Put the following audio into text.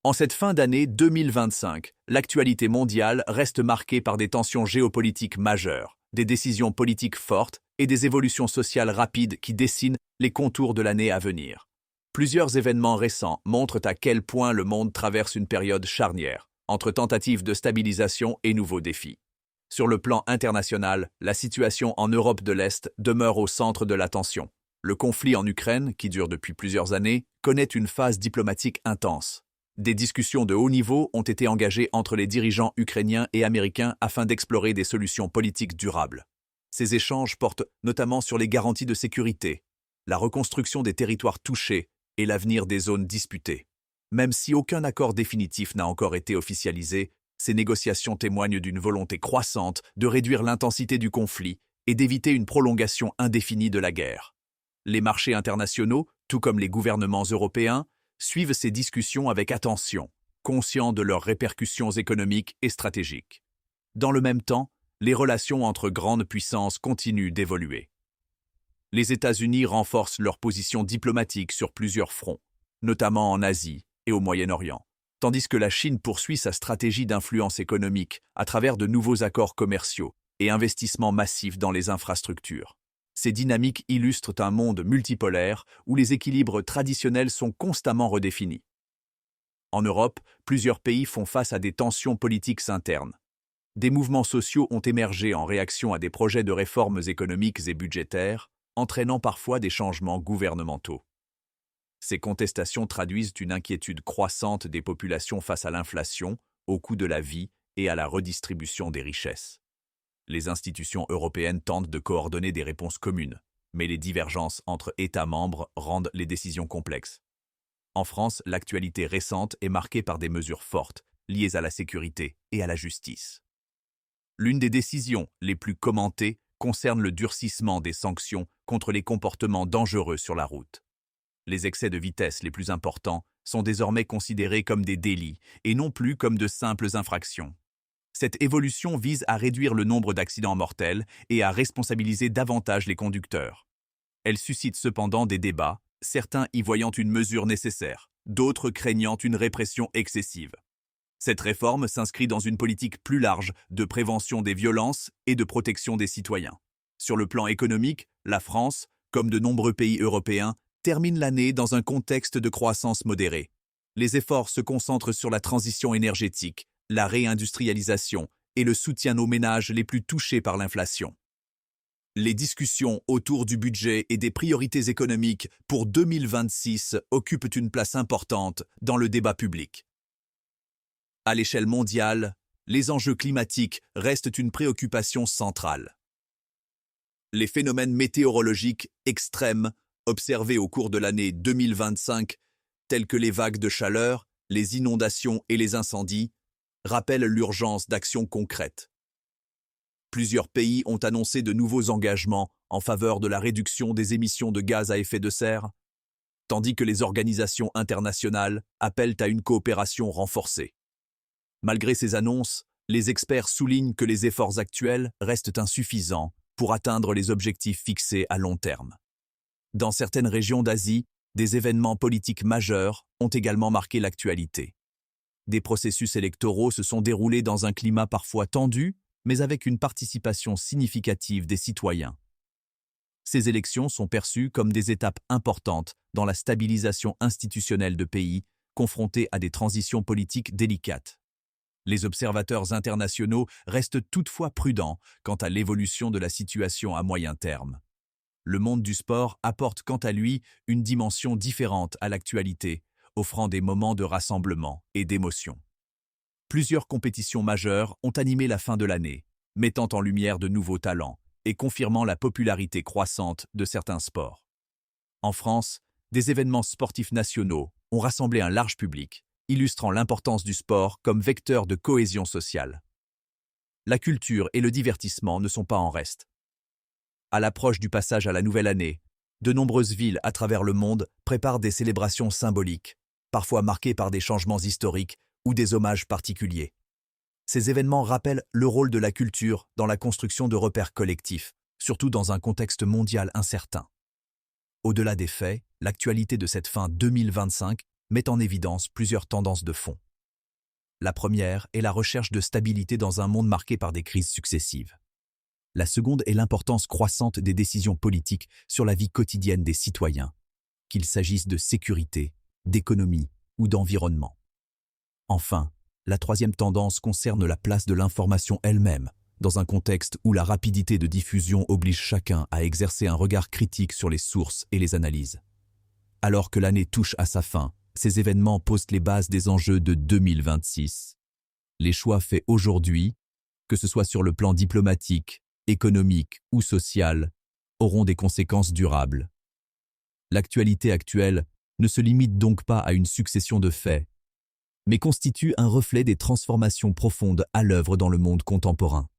En cette fin d'année 2025, l'actualité mondiale reste marquée par des tensions géopolitiques majeures, des décisions politiques fortes et des évolutions sociales rapides qui dessinent les contours de l'année à venir. Plusieurs événements récents montrent à quel point le monde traverse une période charnière, entre tentatives de stabilisation et nouveaux défis. Sur le plan international, la situation en Europe de l'Est demeure au centre de l'attention. Le conflit en Ukraine, qui dure depuis plusieurs années, connaît une phase diplomatique intense. Des discussions de haut niveau ont été engagées entre les dirigeants ukrainiens et américains afin d'explorer des solutions politiques durables. Ces échanges portent notamment sur les garanties de sécurité, la reconstruction des territoires touchés et l'avenir des zones disputées. Même si aucun accord définitif n'a encore été officialisé, ces négociations témoignent d'une volonté croissante de réduire l'intensité du conflit et d'éviter une prolongation indéfinie de la guerre. Les marchés internationaux, tout comme les gouvernements européens, suivent ces discussions avec attention, conscients de leurs répercussions économiques et stratégiques. Dans le même temps, les relations entre grandes puissances continuent d'évoluer. Les États-Unis renforcent leur position diplomatique sur plusieurs fronts, notamment en Asie et au Moyen-Orient, tandis que la Chine poursuit sa stratégie d'influence économique à travers de nouveaux accords commerciaux et investissements massifs dans les infrastructures. Ces dynamiques illustrent un monde multipolaire où les équilibres traditionnels sont constamment redéfinis. En Europe, plusieurs pays font face à des tensions politiques internes. Des mouvements sociaux ont émergé en réaction à des projets de réformes économiques et budgétaires, entraînant parfois des changements gouvernementaux. Ces contestations traduisent une inquiétude croissante des populations face à l'inflation, au coût de la vie et à la redistribution des richesses. Les institutions européennes tentent de coordonner des réponses communes, mais les divergences entre États membres rendent les décisions complexes. En France, l'actualité récente est marquée par des mesures fortes, liées à la sécurité et à la justice. L'une des décisions les plus commentées concerne le durcissement des sanctions contre les comportements dangereux sur la route. Les excès de vitesse les plus importants sont désormais considérés comme des délits et non plus comme de simples infractions. Cette évolution vise à réduire le nombre d'accidents mortels et à responsabiliser davantage les conducteurs. Elle suscite cependant des débats, certains y voyant une mesure nécessaire, d'autres craignant une répression excessive. Cette réforme s'inscrit dans une politique plus large de prévention des violences et de protection des citoyens. Sur le plan économique, la France, comme de nombreux pays européens, termine l'année dans un contexte de croissance modérée. Les efforts se concentrent sur la transition énergétique, la réindustrialisation et le soutien aux ménages les plus touchés par l'inflation. Les discussions autour du budget et des priorités économiques pour 2026 occupent une place importante dans le débat public. À l'échelle mondiale, les enjeux climatiques restent une préoccupation centrale. Les phénomènes météorologiques extrêmes observés au cours de l'année 2025, tels que les vagues de chaleur, les inondations et les incendies, rappellent l'urgence d'actions concrètes. Plusieurs pays ont annoncé de nouveaux engagements en faveur de la réduction des émissions de gaz à effet de serre, tandis que les organisations internationales appellent à une coopération renforcée. Malgré ces annonces, les experts soulignent que les efforts actuels restent insuffisants pour atteindre les objectifs fixés à long terme. Dans certaines régions d'Asie, des événements politiques majeurs ont également marqué l'actualité. Des processus électoraux se sont déroulés dans un climat parfois tendu, mais avec une participation significative des citoyens. Ces élections sont perçues comme des étapes importantes dans la stabilisation institutionnelle de pays confrontés à des transitions politiques délicates. Les observateurs internationaux restent toutefois prudents quant à l'évolution de la situation à moyen terme. Le monde du sport apporte quant à lui une dimension différente à l'actualité, offrant des moments de rassemblement et d'émotion. Plusieurs compétitions majeures ont animé la fin de l'année, mettant en lumière de nouveaux talents et confirmant la popularité croissante de certains sports. En France, des événements sportifs nationaux ont rassemblé un large public, illustrant l'importance du sport comme vecteur de cohésion sociale. La culture et le divertissement ne sont pas en reste. À l'approche du passage à la nouvelle année, de nombreuses villes à travers le monde préparent des célébrations symboliques, parfois marquées par des changements historiques ou des hommages particuliers. Ces événements rappellent le rôle de la culture dans la construction de repères collectifs, surtout dans un contexte mondial incertain. Au-delà des faits, l'actualité de cette fin 2025 met en évidence plusieurs tendances de fond. La première est la recherche de stabilité dans un monde marqué par des crises successives. La seconde est l'importance croissante des décisions politiques sur la vie quotidienne des citoyens, qu'il s'agisse de sécurité, d'économie ou d'environnement. Enfin, la troisième tendance concerne la place de l'information elle-même, dans un contexte où la rapidité de diffusion oblige chacun à exercer un regard critique sur les sources et les analyses. Alors que l'année touche à sa fin, ces événements posent les bases des enjeux de 2026. Les choix faits aujourd'hui, que ce soit sur le plan diplomatique, économique ou social, auront des conséquences durables. L'actualité actuelle ne se limite donc pas à une succession de faits, mais constitue un reflet des transformations profondes à l'œuvre dans le monde contemporain.